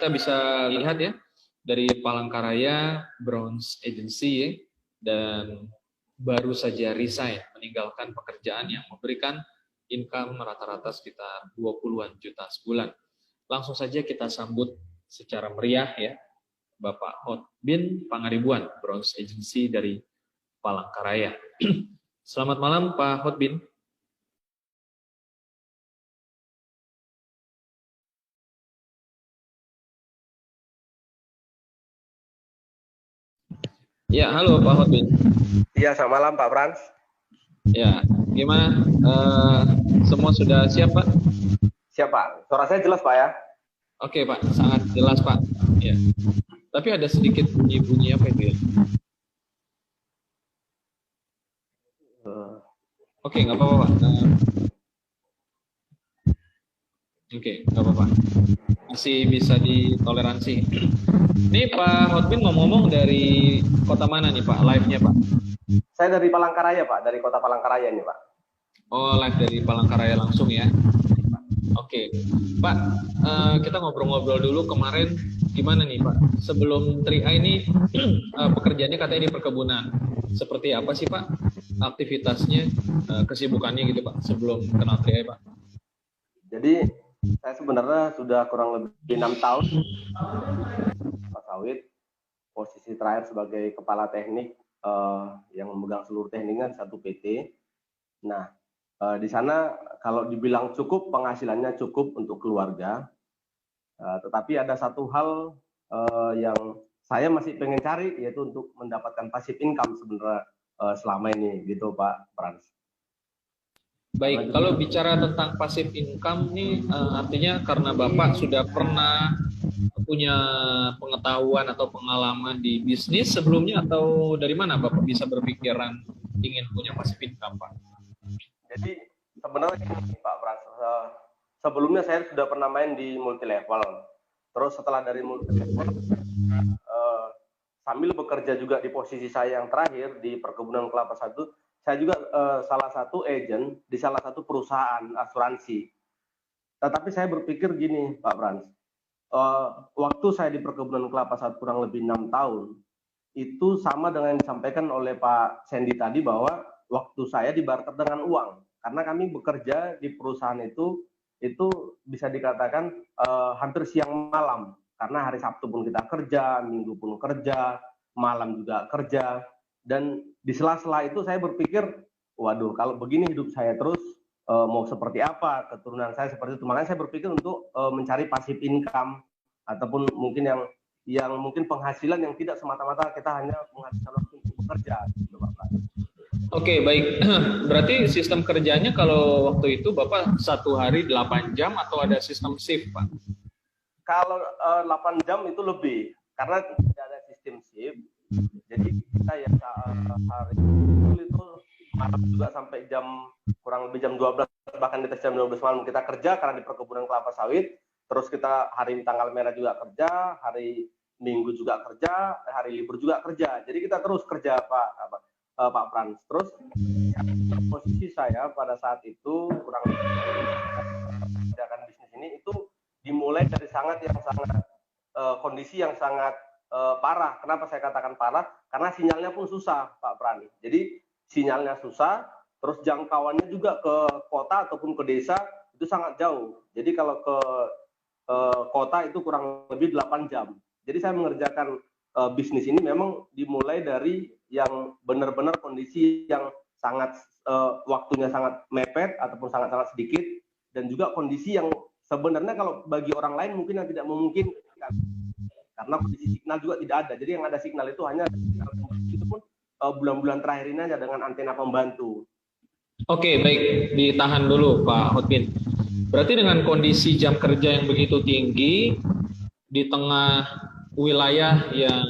kita bisa lihat ya dari Palangkaraya Bronze Agency ya, dan baru saja resign, meninggalkan pekerjaan yang memberikan income rata-rata sekitar 20-an juta sebulan. Langsung saja kita sambut secara meriah ya Bapak Hotbin Pangaribuan, Bronze Agency dari Palangkaraya. Selamat malam Pak Hotbin. Ya, halo Pak Hotbin. Iya, selamat malam Pak Frans. Ya, gimana? Semua sudah siap Pak? Siap Pak. Suara saya jelas Pak ya? Oke Pak, sangat jelas Pak. Ya. Tapi ada sedikit bunyi-bunyi apa itu ya? Oke, nggak apa-apa Pak. Oke, nggak apa-apa. Masih bisa ditoleransi. Ini Pak Hotbin ngomong dari kota mana nih Pak? Live-nya Pak? Saya dari Palangkaraya Pak, dari kota Palangkaraya nih Pak. Oh, live dari Palangkaraya langsung ya. Oke, Pak, kita ngobrol-ngobrol dulu kemarin gimana nih Pak? Sebelum 3i ini pekerjaannya katanya di perkebunan. Seperti apa sih Pak aktivitasnya, kesibukannya gitu Pak sebelum kenal 3i Pak? Jadi saya sebenarnya sudah kurang lebih 6 tahun Pak sawit. Posisi terakhir sebagai kepala teknik yang memegang seluruh tekniknya satu PT. Nah, di sana kalau dibilang cukup, penghasilannya cukup untuk keluarga. Tetapi ada satu hal yang saya masih pengen cari, yaitu untuk mendapatkan passive income sebenarnya selama ini, gitu Pak Frans. Baik, kalau bicara tentang passive income nih, artinya karena Bapak sudah pernah punya pengetahuan atau pengalaman di bisnis sebelumnya, atau dari mana Bapak bisa berpikiran ingin punya passive income Pak? Jadi sebenarnya ini Pak Frans, sebelumnya saya sudah pernah main di multi level. Terus setelah dari multi level, sambil bekerja juga di posisi saya yang terakhir di perkebunan kelapa sawit, saya juga salah satu agent di salah satu perusahaan asuransi. Tetapi saya berpikir gini Pak Frans, waktu saya di perkebunan kelapa sawit kurang lebih 6 tahun, itu sama dengan yang disampaikan oleh Pak Sandy tadi, bahwa waktu saya dibarter dengan uang. Karena kami bekerja di perusahaan itu bisa dikatakan hampir siang malam. Karena hari Sabtu pun kita kerja, Minggu pun kerja, malam juga kerja. Dan di sela-sela itu saya berpikir, waduh kalau begini hidup saya terus, mau seperti apa, keturunan saya seperti itu. Makanya saya berpikir untuk mencari passive income, ataupun mungkin yang mungkin penghasilan yang tidak semata-mata kita hanya menghasilkan waktu untuk bekerja, gitu Pak. Oke, baik. Berarti sistem kerjanya kalau waktu itu Bapak satu hari 8 jam atau ada sistem shift Pak? Kalau 8 jam itu lebih, karena tidak ada sistem shift. Jadi kita ya hari itu malam juga sampai kurang lebih jam 12, bahkan di atas jam 12 malam kita kerja karena di perkebunan kelapa sawit. Terus kita hari tanggal merah juga kerja, hari Minggu juga kerja, hari libur juga kerja. Jadi kita terus kerja Pak Frans. Terus posisi saya pada saat itu kurang lebih mengerjakan bisnis ini itu dimulai dari kondisi yang sangat parah. Kenapa saya katakan parah? Karena sinyalnya pun susah Pak Frans. Jadi sinyalnya susah, terus jangkauannya juga ke kota ataupun ke desa itu sangat jauh. Jadi kalau ke kota itu kurang lebih 8 jam. Jadi saya mengerjakan bisnis ini memang dimulai dari yang benar-benar kondisi yang sangat waktunya sangat mepet ataupun sangat-sangat sedikit, dan juga kondisi yang sebenarnya kalau bagi orang lain mungkin yang tidak memungkinkan karena kondisi signal juga tidak ada. Jadi yang ada signal itu hanya itu pun bulan-bulan terakhir ini hanya dengan antena pembantu. Oke, baik, ditahan dulu Pak Hotbin. Berarti dengan kondisi jam kerja yang begitu tinggi di tengah wilayah yang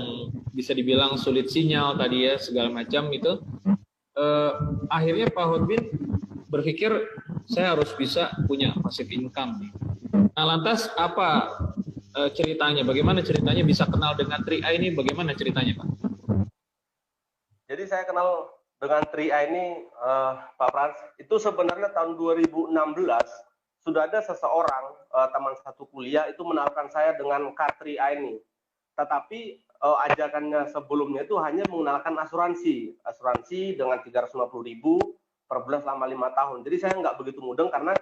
bisa dibilang sulit sinyal tadi ya segala macam itu, akhirnya Pak Hotbin berpikir saya harus bisa punya passive income nih. Nah lantas apa ceritanya? Bagaimana ceritanya bisa kenal dengan 3i ini? Bagaimana ceritanya Pak? Jadi saya kenal dengan 3i ini Pak Frans itu sebenarnya tahun 2016 sudah ada seseorang teman satu kuliah itu menawarkan saya dengan Car3i ini. Tetapi ajakannya sebelumnya itu hanya menggunakan asuransi dengan 350.000 per bulan selama 5 tahun. Jadi saya nggak begitu mudeng karena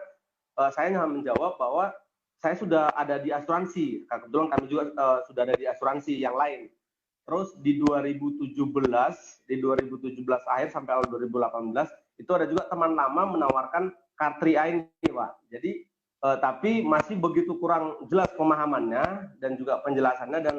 saya hanya menjawab bahwa saya sudah ada di asuransi. Kebetulan kami juga sudah ada di asuransi yang lain. Terus di 2017 akhir sampai awal 2018 itu ada juga teman lama menawarkan Car3i ini, Pak. Jadi tapi masih begitu kurang jelas pemahamannya dan juga penjelasannya, dan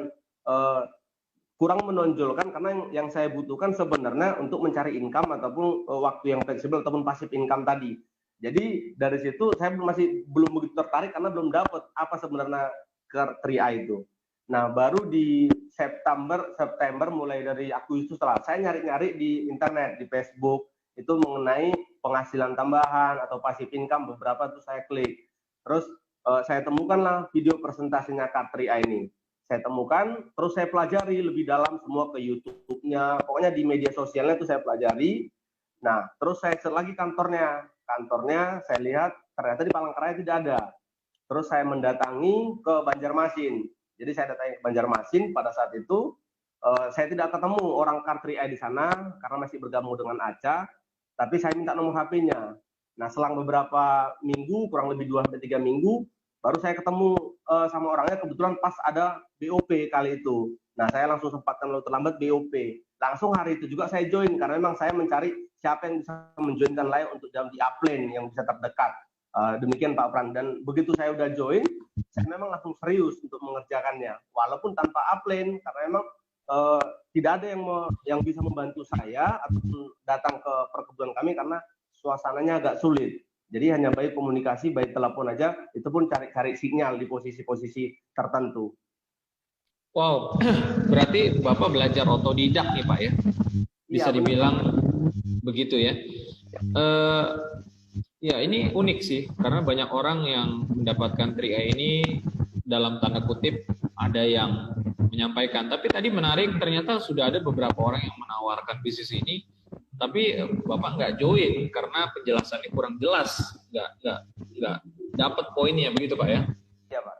kurang menonjolkan, karena yang saya butuhkan sebenarnya untuk mencari income ataupun waktu yang fleksibel ataupun passive income tadi. Jadi dari situ saya masih belum begitu tertarik karena belum dapat apa sebenarnya Car3i itu. Nah, baru di September mulai dari Agustus lah saya nyari-nyari di internet, di Facebook itu mengenai penghasilan tambahan atau passive income, beberapa tuh saya klik. Terus saya temukanlah video presentasinya Car3i ini. Saya temukan, terus saya pelajari lebih dalam semua ke YouTube-nya, pokoknya di media sosialnya itu saya pelajari. Nah, terus saya cek lagi kantornya saya lihat ternyata di Palangkaraya tidak ada. Terus saya mendatangi ke Banjarmasin. Jadi saya datangi ke Banjarmasin, pada saat itu saya tidak ketemu orang Car3i di sana karena masih bergabung dengan Aca, tapi saya minta nomor HP-nya. Nah, selang beberapa minggu, kurang lebih 2-3 minggu, baru saya ketemu sama orangnya, kebetulan pas ada BOP kali itu. Nah, saya langsung sempatkan lalu terlambat BOP. Langsung hari itu juga saya join, karena memang saya mencari siapa yang bisa menjoinkan lain untuk jam di upline yang bisa terdekat. Demikian Pak Pran. Dan begitu saya udah join, saya memang langsung serius untuk mengerjakannya. Walaupun tanpa upline, karena memang tidak ada yang bisa membantu saya ataupun datang ke perkebunan kami karena suasananya agak sulit. Jadi hanya baik komunikasi, baik telepon aja, itu pun cari-cari sinyal di posisi-posisi tertentu. Wow, berarti Bapak belajar otodidak nih Pak ya? Bisa dibilang begitu ya. Ya ini unik sih, karena banyak orang yang mendapatkan 3i ini dalam tanda kutip ada yang menyampaikan. Tapi tadi menarik, ternyata sudah ada beberapa orang yang menawarkan bisnis ini, tapi Bapak nggak join karena penjelasannya kurang jelas, nggak dapat poinnya, begitu Pak ya? Iya Pak.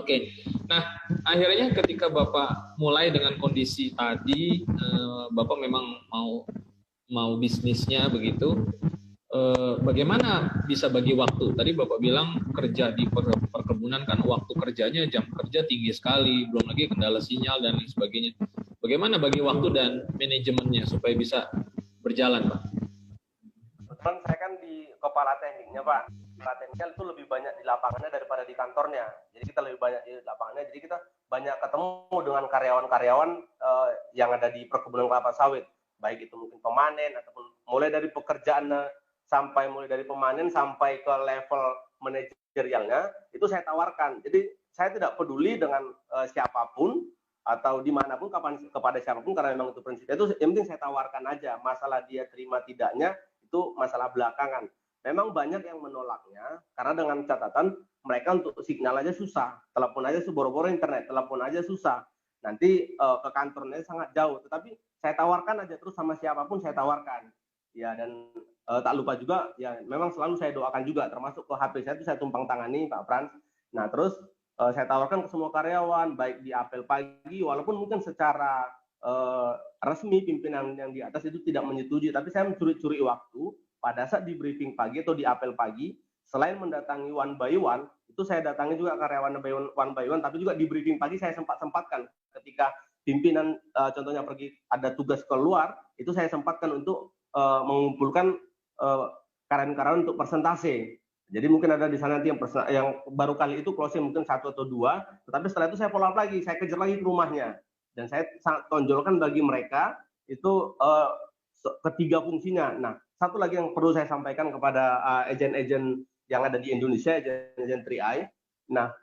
Oke, nah akhirnya ketika Bapak mulai dengan kondisi tadi, Bapak memang mau bisnisnya begitu, bagaimana bisa bagi waktu? Tadi Bapak bilang kerja di perkebunan kan waktu kerjanya, jam kerja tinggi sekali, belum lagi kendala sinyal dan lain sebagainya. Bagaimana bagi waktu dan manajemennya supaya bisa berjalan, Pak? Kebetulan saya kan di kepala tekniknya, Pak. Kepala tekniknya itu lebih banyak di lapangannya daripada di kantornya. Jadi kita lebih banyak di lapangannya. Jadi kita banyak ketemu dengan karyawan-karyawan yang ada di perkebunan kelapa sawit. Baik itu mungkin pemanen ataupun mulai dari pemanen sampai ke level manajerialnya, itu saya tawarkan. Jadi saya tidak peduli dengan siapapun atau dimanapun, kepada siapapun, karena memang itu prinsipnya. Itu yang penting saya tawarkan aja. Masalah dia terima tidaknya itu masalah belakangan. Memang banyak yang menolaknya karena dengan catatan mereka untuk signal aja susah, telepon aja boro-boro internet, telepon aja susah. Nanti ke kantornya sangat jauh. Tetapi saya tawarkan aja terus, sama siapapun saya tawarkan. Ya, dan tak lupa juga ya memang selalu saya doakan juga, termasuk ke HP saya itu saya tumpang tangani Pak Frans. Nah, terus saya tawarkan ke semua karyawan, baik di apel pagi, walaupun mungkin secara resmi pimpinan yang di atas itu tidak menyetujui, tapi saya mencuri-curi waktu pada saat di briefing pagi atau di apel pagi, selain mendatangi one by one, itu saya datangi juga karyawan one by one, tapi juga di briefing pagi saya sempatkan ketika pimpinan contohnya pergi ada tugas keluar, itu saya sempatkan untuk mengumpulkan karyawan-karyawan untuk persentase. Jadi mungkin ada di sana nanti yang baru kali itu closing mungkin 1 atau 2, tetapi setelah itu saya follow up lagi, saya kejar lagi ke rumahnya. Dan saya sangat tonjolkan bagi mereka itu ketiga fungsinya. Nah, satu lagi yang perlu saya sampaikan kepada agen-agen yang ada di Indonesia, agen 3i. Nah,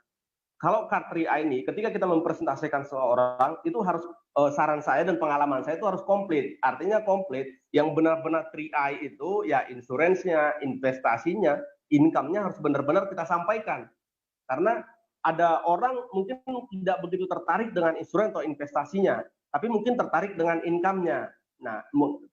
kalau Car3i ini ketika kita mempresentasikan seorang, itu harus saran saya dan pengalaman saya itu harus komplit. Artinya komplit yang benar-benar 3i itu ya insuransinya, investasinya, income-nya harus benar-benar kita sampaikan. Karena ada orang mungkin tidak begitu tertarik dengan insuransi atau investasinya, tapi mungkin tertarik dengan income-nya. Nah,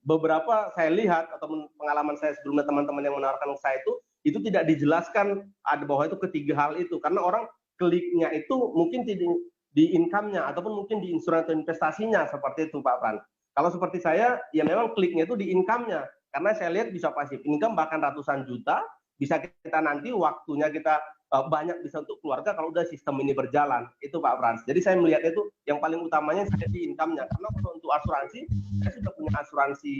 beberapa saya lihat atau pengalaman saya sebelumnya, teman-teman yang menawarkan saya itu itu tidak dijelaskan ada bahwa itu ketiga hal itu, karena orang kliknya itu mungkin di income-nya ataupun mungkin di insuransi atau investasinya seperti itu Pak Pran. Kalau seperti saya, ya memang kliknya itu di income-nya, karena saya lihat bisa pasif income bahkan ratusan juta, bisa kita nanti waktunya kita banyak bisa untuk keluarga kalau udah sistem ini berjalan, itu Pak Frans. Jadi saya melihat itu yang paling utamanya saya di income-nya, karena kalau untuk asuransi saya sudah punya asuransi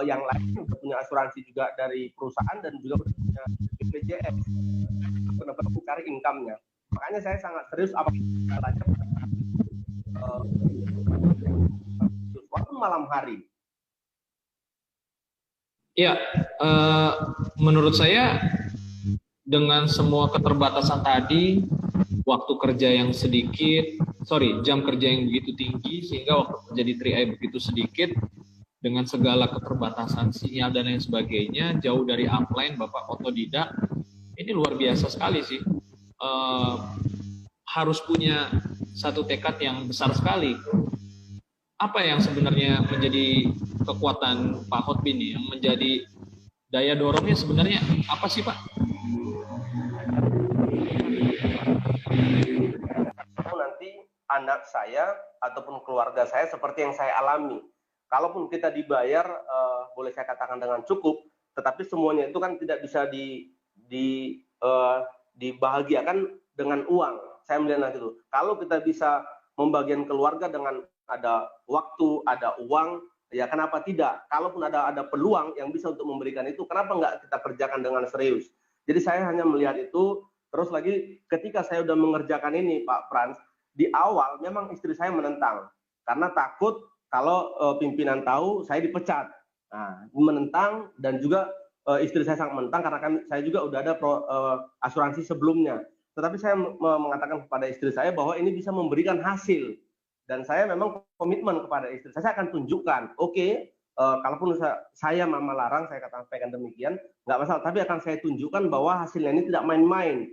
yang lain, sudah punya asuransi juga dari perusahaan dan juga punya BPJS. Kenapa aku cari income-nya? Makanya saya sangat serius apapun caranya walaupun malam hari. Ya, menurut saya dengan semua keterbatasan tadi, waktu kerja yang sedikit, jam kerja yang begitu tinggi, sehingga waktu kerja di 3i begitu sedikit, dengan segala keterbatasan sinyal dan lain sebagainya, jauh dari upline, Bapak otodidak, ini luar biasa sekali sih. Harus punya satu tekad yang besar sekali. Apa yang sebenarnya menjadi kekuatan Pak Hotbin yang menjadi daya dorongnya sebenarnya apa sih Pak? Nanti anak saya ataupun keluarga saya seperti yang saya alami. Kalaupun kita dibayar, boleh saya katakan dengan cukup, tetapi semuanya itu kan tidak bisa dibahagiakan dengan uang. Saya melihat nanti itu. Kalau kita bisa membagian keluarga dengan ada waktu, ada uang, ya kenapa tidak? Kalaupun ada peluang yang bisa untuk memberikan itu, kenapa nggak kita kerjakan dengan serius? Jadi saya hanya melihat itu. Terus lagi ketika saya sudah mengerjakan ini Pak Frans, di awal memang istri saya menentang karena takut kalau pimpinan tahu saya dipecat. Nah, menentang dan juga istri saya sangat menentang karena saya juga udah ada asuransi sebelumnya. Tetapi saya mengatakan kepada istri saya bahwa ini bisa memberikan hasil. Dan saya memang komitmen kepada istri saya akan tunjukkan, kalaupun saya mama larang, saya katakan demikian, nggak masalah, tapi akan saya tunjukkan bahwa hasilnya ini tidak main-main.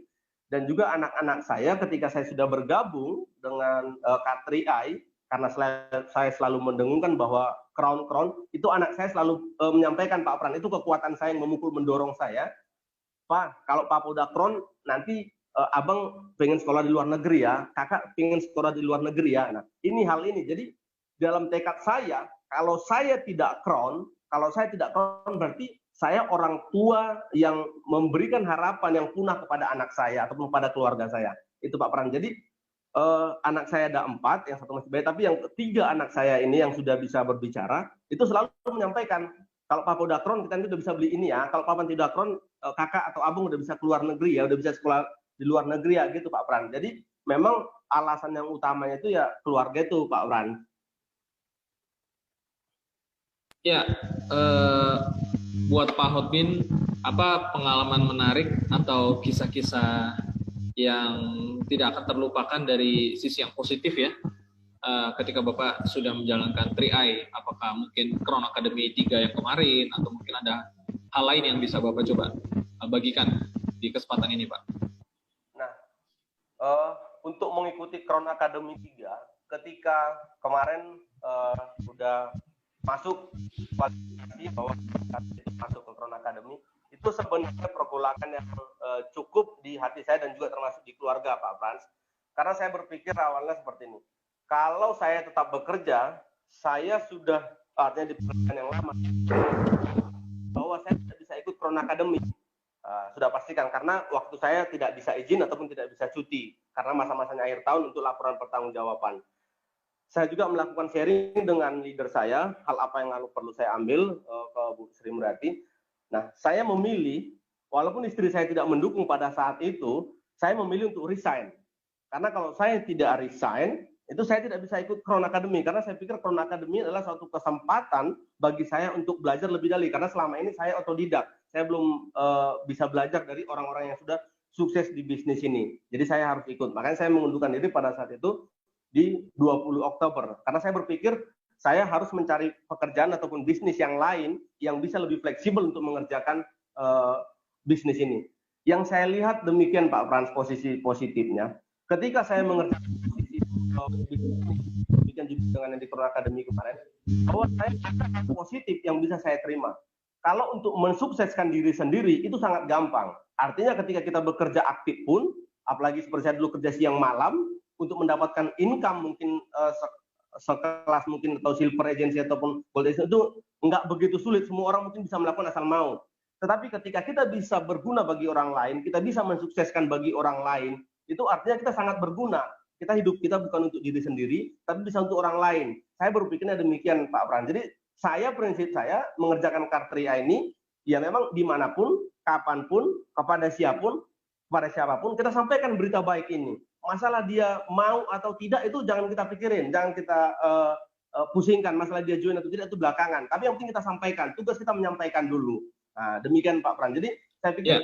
Dan juga anak-anak saya ketika saya sudah bergabung dengan K3i, karena saya selalu mendengungkan bahwa crown itu anak saya selalu menyampaikan, Pak Pran, itu kekuatan saya yang memukul mendorong saya. Pak, kalau Papa udah crown, nanti abang pengen sekolah di luar negeri ya, kakak pengen sekolah di luar negeri ya. Nah, ini hal ini. Jadi dalam tekad saya, kalau saya tidak crown berarti saya orang tua yang memberikan harapan yang punah kepada anak saya ataupun kepada keluarga saya. Itu Pak Pran. Jadi anak saya ada 4, yang 1 masih bayi, tapi yang 3 anak saya ini yang sudah bisa berbicara, itu selalu menyampaikan, kalau Papa udah crown, kita udah bisa beli ini ya. Kalau Papa tidak crown, kakak atau abang udah bisa keluar negeri ya, udah bisa sekolah di luar negeri ya, gitu Pak Pran. Jadi memang alasan yang utamanya itu ya keluarga itu Pak Pran. Ya, buat Pak Hotbin, apa pengalaman menarik atau kisah-kisah yang tidak akan terlupakan dari sisi yang positif ya, ketika Bapak sudah menjalankan 3i, apakah mungkin Crown Academy 3 yang kemarin, atau mungkin ada hal lain yang bisa Bapak coba bagikan di kesempatan ini Pak? Untuk mengikuti Crown Academy 3, ketika kemarin sudah masuk kualifikasi bahwa masuk ke Crown Academy, itu sebenarnya pergolakan yang cukup di hati saya dan juga termasuk di keluarga Pak Frans. Karena saya berpikir awalnya seperti ini, kalau saya tetap bekerja, saya sudah artinya di pekerjaan yang lama, bahwa saya tidak bisa ikut Crown Academy. Sudah pastikan, karena waktu saya tidak bisa izin ataupun tidak bisa cuti karena masa-masanya akhir tahun untuk laporan pertanggungjawaban. Saya juga melakukan sharing dengan leader saya, hal apa yang lalu perlu saya ambil ke Bu Sri Mulyati. Nah, saya memilih, walaupun istri saya tidak mendukung pada saat itu, saya memilih untuk resign. Karena kalau saya tidak resign, itu saya tidak bisa ikut Crown Academy, karena saya pikir Crown Academy adalah suatu kesempatan bagi saya untuk belajar lebih dalam, karena selama ini saya otodidak. Saya belum bisa belajar dari orang-orang yang sudah sukses di bisnis ini. Jadi saya harus ikut. Makanya saya mengundurkan diri pada saat itu di 20 Oktober. Karena saya berpikir saya harus mencari pekerjaan ataupun bisnis yang lain yang bisa lebih fleksibel untuk mengerjakan bisnis ini. Yang saya lihat demikian Pak Frans, posisi positifnya. Ketika saya mengerjakan posisi bisnis ini, demikian juga dengan yang di Crown Academy kemarin, bahwa saya ada positif yang bisa saya terima. Kalau untuk mensukseskan diri sendiri itu sangat gampang. Artinya ketika kita bekerja aktif pun, apalagi seperti saya dulu kerja siang malam, untuk mendapatkan income mungkin sekelas mungkin atau silver agency ataupun gold agency itu nggak begitu sulit. Semua orang mungkin bisa melakukan asal mau. Tetapi ketika kita bisa berguna bagi orang lain, kita bisa mensukseskan bagi orang lain, itu artinya kita sangat berguna. Kita hidup kita bukan untuk diri sendiri, tapi bisa untuk orang lain. Saya berpikirnya demikian, Pak Pran. Jadi prinsip saya mengerjakan Kartria ini, ya memang dimanapun, kapanpun, kepada siapapun, kita sampaikan berita baik ini. Masalah dia mau atau tidak itu jangan kita pikirin, jangan kita pusingkan. Masalah dia join atau tidak itu belakangan. Tapi yang penting kita sampaikan, tugas kita menyampaikan dulu. Nah, demikian Pak Pran. Jadi saya pikir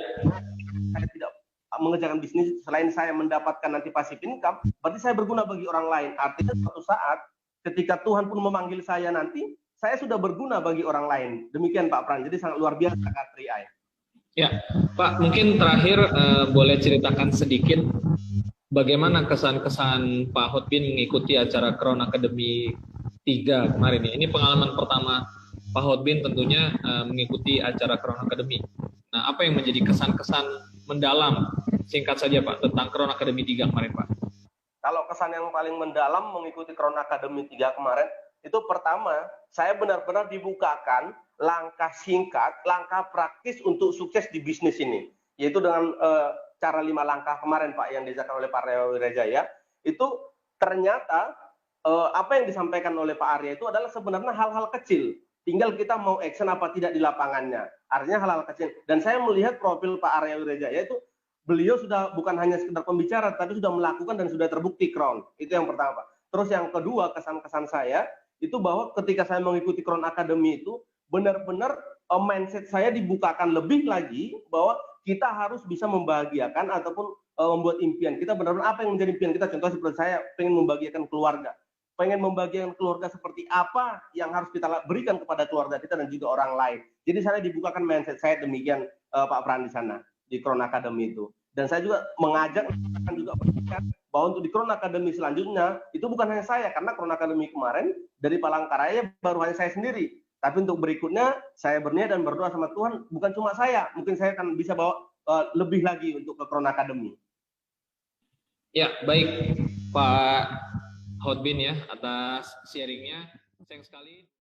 saya tidak mengerjakan bisnis selain saya mendapatkan nanti passive income, berarti saya berguna bagi orang lain. Artinya suatu saat ketika Tuhan pun memanggil saya nanti, saya sudah berguna bagi orang lain. Demikian Pak Pran. Jadi sangat luar biasa K3i. Ya, Pak, mungkin terakhir boleh ceritakan sedikit bagaimana kesan-kesan Pak Hotbin mengikuti acara Crown Academy 3 kemarin ya. Ini pengalaman pertama Pak Hotbin tentunya mengikuti acara Crown Academy. Nah, apa yang menjadi kesan-kesan mendalam singkat saja Pak tentang Crown Academy 3 kemarin Pak? Kalau kesan yang paling mendalam mengikuti Crown Academy 3 kemarin, itu pertama, saya benar-benar dibukakan langkah singkat, langkah praktis untuk sukses di bisnis ini. Yaitu dengan cara 5 langkah kemarin Pak yang diajarkan oleh Pak Arya Wirajaya, itu ternyata apa yang disampaikan oleh Pak Arya itu adalah sebenarnya hal-hal kecil. Tinggal kita mau action apa tidak di lapangannya. Artinya hal-hal kecil. Dan saya melihat profil Pak Arya Wirajaya itu, beliau sudah bukan hanya sekedar pembicara, tapi sudah melakukan dan sudah terbukti Crown. Itu yang pertama Pak. Terus yang kedua, kesan-kesan saya, itu bahwa ketika saya mengikuti Crown Academy itu, benar-benar mindset saya dibukakan lebih lagi, bahwa kita harus bisa membahagiakan ataupun membuat impian. Kita benar-benar apa yang menjadi impian kita, contohnya seperti saya pengen membahagiakan keluarga. Pengen membagikan keluarga seperti apa yang harus kita berikan kepada keluarga kita dan juga orang lain. Jadi saya dibukakan mindset saya demikian Pak Pran di sana di Crown Academy itu. Dan saya juga mengajak akan juga berpikir bahwa untuk di Crown Academy selanjutnya itu bukan hanya saya, karena Crown Academy kemarin dari Palangkaraya baru hanya saya sendiri. Tapi untuk berikutnya saya berniat dan berdoa sama Tuhan, bukan cuma saya, mungkin saya akan bisa bawa lebih lagi untuk ke Crown Academy. Ya, baik Pak Hotbin ya atas sharingnya. Sayang sekali